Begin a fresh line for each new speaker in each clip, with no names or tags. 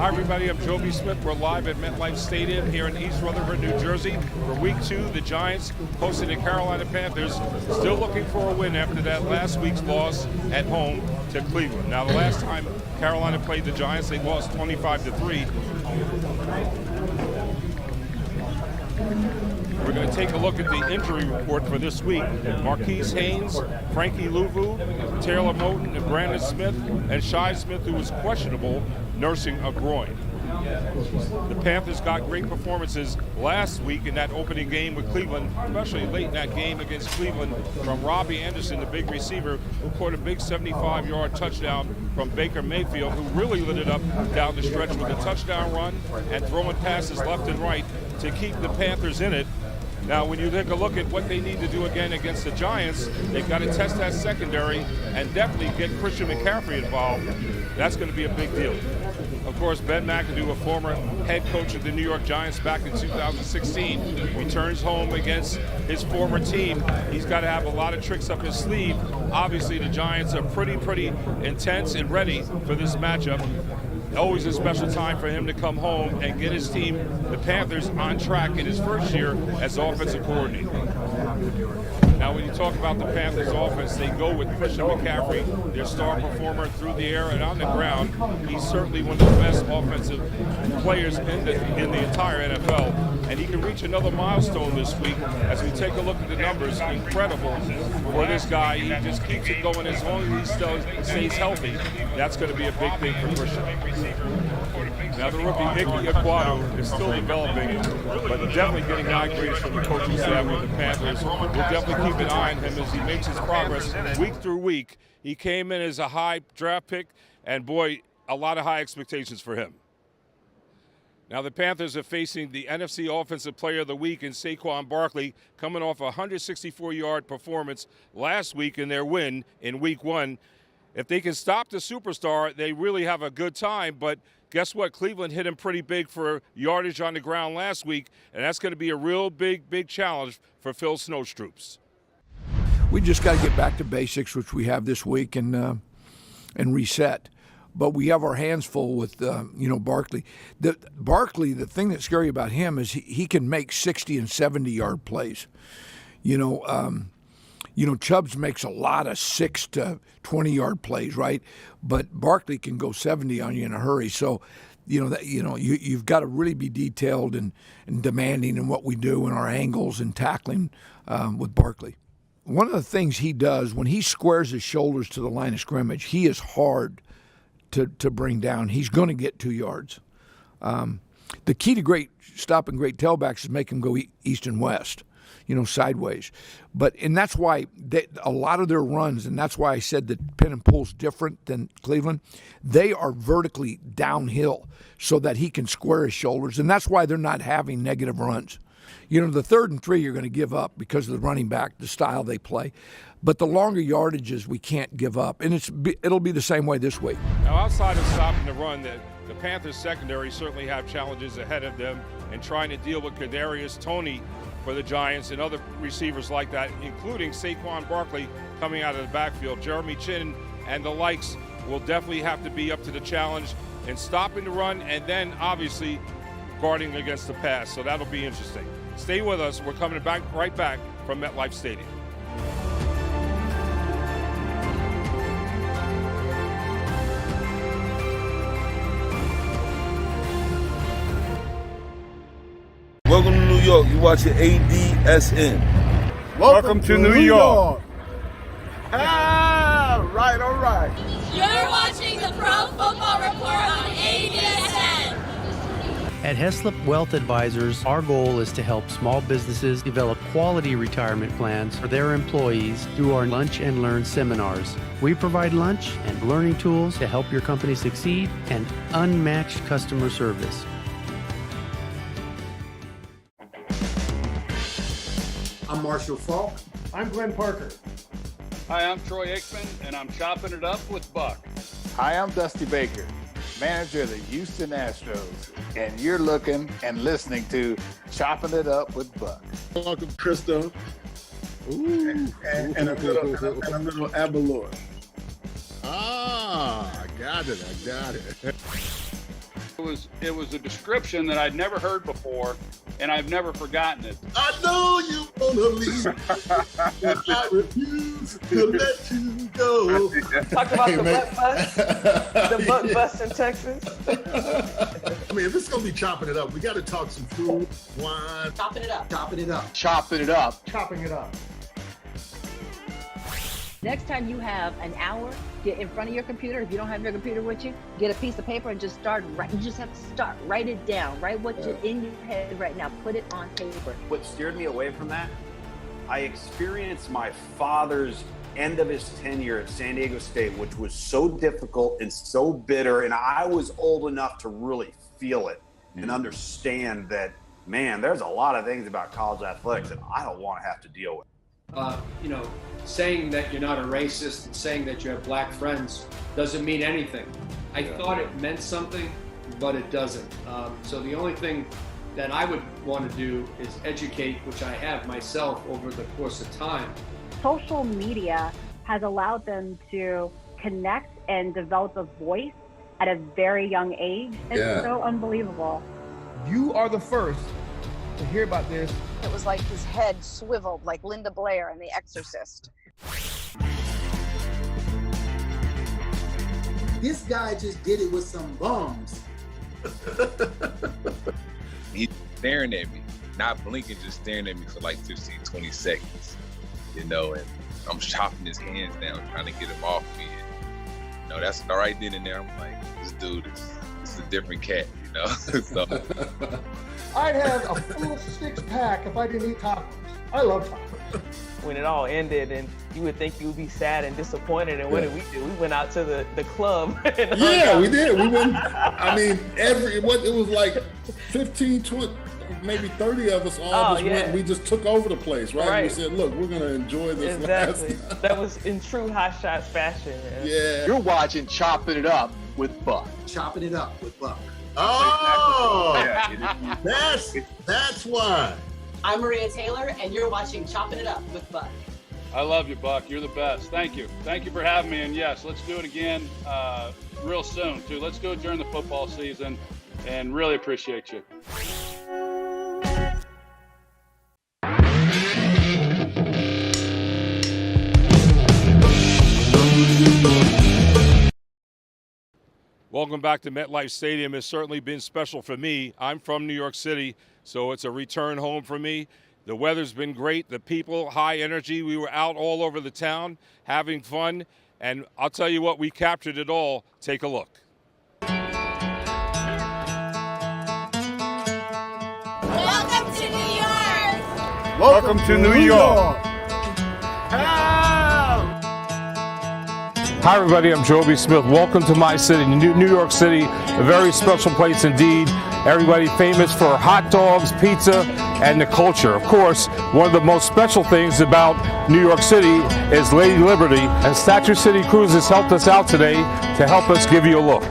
Hi everybody, I'm Joby Smith. We're live at Metlife Stadium here in East Rutherford, New Jersey. For week 2, the Giants hosting the Carolina Panthers, still looking for a win after that last week's loss at home to Cleveland. Now, the last time Carolina played the Giants, they lost 25-3. We're going to take a look at the injury report for this week. Marquise Haynes, Frankie Louvu, Taylor Moton, and Brandon Smith, and Shai Smith, who was questionable, nursing a groin. The Panthers got great performances last week in that opening game with Cleveland, especially late in that game against Cleveland, from Robbie Anderson, the big receiver, who caught a big 75-yard touchdown from Baker Mayfield, who really lit it up down the stretch with a touchdown run and throwing passes left and right to keep the Panthers in it. Now, when you take a look at what they need to do again against the Giants, they've got to test that secondary and definitely get Christian McCaffrey involved. That's going to be a big deal. Of course, Ben Mcadoo, a former head coach of the New York Giants back in 2016, returns home against his former team. He's got to have a lot of tricks up his sleeve. Obviously, the Giants are pretty intense and ready for this matchup. Always a special time for him to come home and get his team, the Panthers, on track in his first year as offensive coordinator. Now, when you talk about the Panthers offense, they go with Christian McCaffrey, their star performer through the air and on the ground. He's certainly one of the best offensive players in the entire NFL. And he can reach another milestone this week as we take a look at the numbers. Incredible for this guy. He just keeps it going as long as he stays healthy. That's going to be a big thing for Christian. Now, the rookie Mcadoo is still developing, but definitely getting accolades from the coaching staff with the Panthers. We'll definitely keep an eye on him as he makes his progress week through week. He came in as a high draft pick, and boy, a lot of high expectations for him. Now, the Panthers are facing the NFC Offensive Player of the Week in Saquon Barkley, coming off a 164-yard performance last week in their win in Week 1. If they can stop the superstar, they really have a good time. But guess what? Cleveland hit him pretty big for yardage on the ground last week, and that's going to be a real big challenge for Phil Snowstroops.
We just got to get back to basics, which we have this week, and reset. But we have our hands full with, Barkley. Barkley, the thing that's scary about him is he can make 60 and 70-yard plays. Chubbs makes a lot of 6 to 20-yard plays, right? But Barkley can go 70 on you in a hurry. So, you've got to really be detailed and demanding in what we do and our angles and tackling with Barkley. One of the things he does when he squares his shoulders to the line of scrimmage, he is hard to bring down. He's going to get 2 yards. The key to stopping great tailbacks is make them go east and west, sideways. And that's why a lot of their runs, and that's why I said that pin and pull's different than Cleveland, they are vertically downhill so that he can square his shoulders, and that's why they're not having negative runs. The 3rd and 3 you're going to give up because of the running back, the style they play. But the longer yardages we can't give up, and it'll be the same way this week.
Now, outside of stopping the run, the Panthers secondary certainly have challenges ahead of them in trying to deal with Kadarius Toney for the Giants and other receivers like that, including Saquon Barkley coming out of the backfield. Jeremy Chin and the likes will definitely have to be up to the challenge in stopping the run and then obviously guarding against the pass. So that'll be interesting. Stay with us. We're coming right back from MetLife Stadium.
Welcome to New York. You're watching ADSN.
Welcome to New York. Ah, right, all right.
You're watching the Pro Football Report on ADSN.
At Heslop Wealth Advisors, our goal is to help small businesses develop quality retirement plans for their employees through our Lunch and Learn seminars. We provide lunch and learning tools to help your company succeed and unmatched customer service.
I'm Marshall Falk.
I'm Glenn Parker.
Hi, I'm Troy Aikman, and I'm chopping it up with Buck.
Hi, I'm Dusty Baker, manager of the Houston Astros, and you're looking and listening to Chopping It Up with Buck.
Welcome, Krista. Ooh. And a little Abalor.
Ah, I got it.
was a description that I'd never heard before, and I've never forgotten it.
I know you wanna leave, but I refuse to let you go.
Talk about the butt bust, the butt bust in Texas.
I mean, if it's gonna be chopping it up, we got to talk some food, wine,
Chopping it up.
Chopping it up.
Chopping it up.
chopping it up.
Next time you have an hour, get in front of your computer. If you don't have your computer with you, get a piece of paper and just start. You just have to start. Write it down. Write what's in your head right now. Put it on paper.
What steered me away from that, I experienced my father's end of his tenure at San Diego State, which was so difficult and so bitter. And I was old enough to really feel it and understand that, man, there's a lot of things about college athletics that I don't want to have to deal with.
Saying that you're not a racist and saying that you have black friends doesn't mean anything. I thought it meant something, but it doesn't. So the only thing that I would want to do is educate, which I have myself over the course of time.
Social media has allowed them to connect and develop a voice at a very young age. It's so unbelievable.
You are the first to hear about this.
It was like his head swiveled like Linda Blair in The Exorcist.
This guy just did it with some bums.
He's staring at me, not blinking, just staring at me for like 15, 20 seconds, and I'm chopping his hands down, trying to get him off me. And, that's all right then and there. I'm like, this dude is a different cat, So.
I'd have a full 6-pack if I didn't eat tacos. I love tacos.
When it all ended, and you would think you would be sad and disappointed, and what did we do? We went out to the club.
Yeah, we did. We went. I mean, it was like 15, 20, maybe 30 of us all went. We just took over the place, right? We said, "Look, we're gonna enjoy this."
Exactly. That was in true Hot Shots fashion. Man.
Yeah.
You're watching Chopping It Up with Buck.
Chopping it up with Buck.
Oh, that's why.
I'm Maria Taylor, and you're watching Chopping It Up with Buck.
I love you, Buck. You're the best. Thank you. Thank you for having me. And yes, let's do it again real soon, too. Let's do it during the football season, and really appreciate you.
Welcome back to Metlife Stadium. It's certainly been special for me. I'm from New York City, so it's a return home for me. The weather's been great. The people, high energy. We were out all over the town having fun. And I'll tell you what, we captured it all. Take a look.
Welcome to New York!
Welcome to New York.
Hi, everybody. I'm Joby Smith. Welcome to my city, New York City. A very special place indeed. Everybody famous for hot dogs, pizza, and the culture. Of course, one of the most special things about New York City is Lady Liberty, and Statue City Cruises helped us out today to help us give you a look.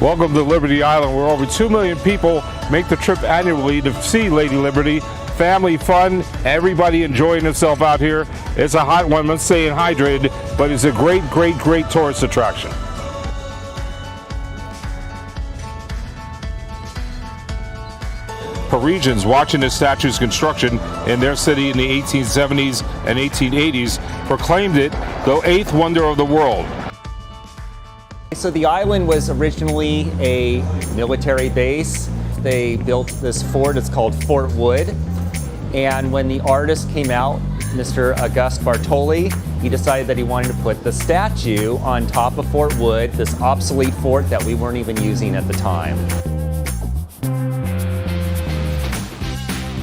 Welcome to Liberty Island, where over 2 million people make the trip annually to see Lady Liberty. Family fun, everybody enjoying themselves out here. It's a hot one, let's stay hydrated, but it's a great, great, great tourist attraction. Parisians watching the statue's construction in their city in the 1870s and 1880s proclaimed it the 8th wonder of the world.
So the island was originally a military base. They built this fort, it's called Fort Wood. And when the artist came out, Mr. Auguste Bartoli, he decided that he wanted to put the statue on top of Fort Wood, this obsolete fort that we weren't even using at the time.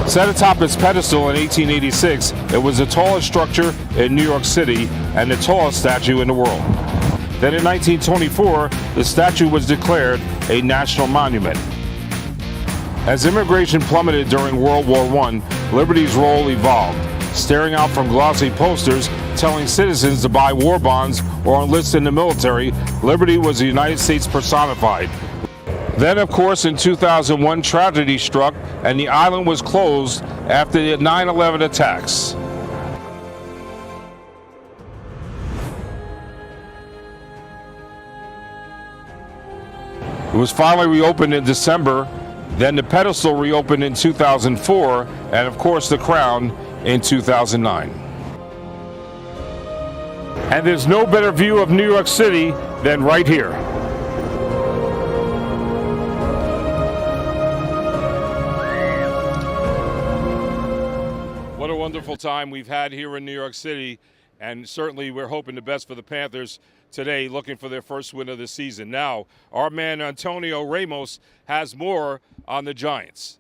Set atop its pedestal in 1886, it was the tallest structure in New York City and the tallest statue in the world. Then in 1924, the statue was declared a national monument. As immigration plummeted during World War I, Liberty's role evolved, staring out from glossy posters telling citizens to buy war bonds or enlist in the military. Liberty was the United States personified. Then, of course, in 2001, tragedy struck and the island was closed after the 9/11 attacks. It was finally reopened in December. Then the pedestal reopened in 2004, and of course the crown in 2009. And there's no better view of New York City than right here. What a wonderful time we've had here in New York City, and certainly we're hoping the best for the Panthers today, looking for their first win of the season. Now, our man Antonio Ramos has more on the Giants.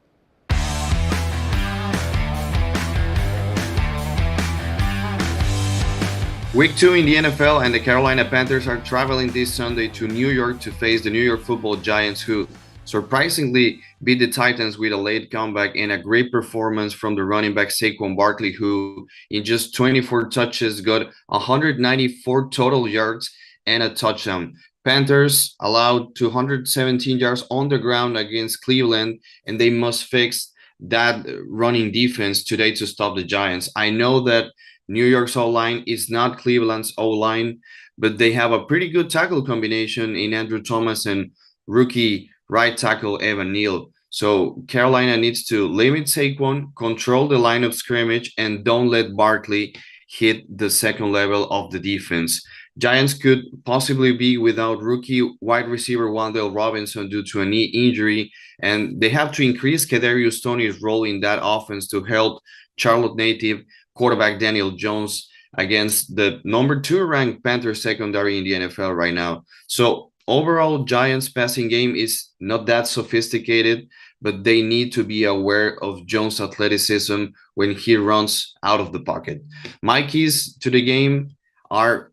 Week 2 in the NFL, and the Carolina Panthers are traveling this Sunday to New York to face the New York Football Giants, who surprisingly beat the Titans with a late comeback and a great performance from the running back Saquon Barkley, who in just 24 touches got 194 total yards and a touchdown. Panthers allowed 217 yards on the ground against Cleveland, and they must fix that running defense today to stop the Giants. I know that New York's O-line is not Cleveland's O-line, but they have a pretty good tackle combination in Andrew Thomas and rookie right tackle Evan Neal. So Carolina needs to limit Saquon, control the line of scrimmage, and don't let Barkley hit the second level of the defense. Giants could possibly be without rookie wide receiver Wan'Dale Robinson due to a knee injury, and they have to increase Kadarius Toney's role in that offense to help Charlotte native quarterback Daniel Jones against the number 2 ranked Panthers secondary in the NFL right now. So overall, Giants passing game is not that sophisticated, but they need to be aware of Jones' athleticism when he runs out of the pocket. My keys to the game are: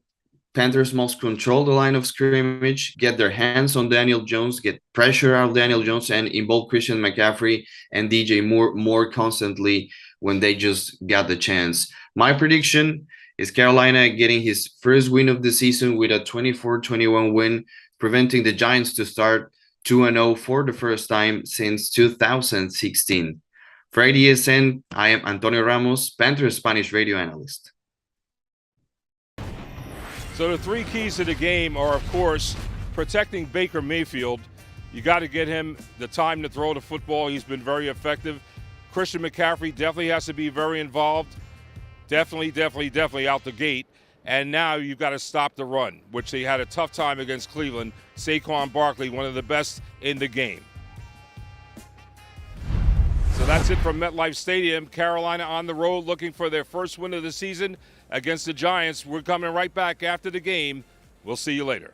Panthers must control the line of scrimmage, get their hands on Daniel Jones, get pressure out of Daniel Jones, and involve Christian McCaffrey and DJ Moore more constantly when they just got the chance. My prediction is Carolina getting his first win of the season with a 24-21 win, preventing the Giants to start 2-0 for the first time since 2016. For ADSN, I am Antonio Ramos, Panthers Spanish radio analyst.
So the 3 keys to the game are, of course, protecting Baker Mayfield. You got to get him the time to throw the football. He's been very effective. Christian McCaffrey definitely has to be very involved. Definitely out the gate. And now you've got to stop the run, which they had a tough time against Cleveland. Saquon Barkley, one of the best in the game. So that's it from Metlife Stadium. Carolina on the road looking for their first win of the season against the Giants. We're coming right back after the game. We'll see you later.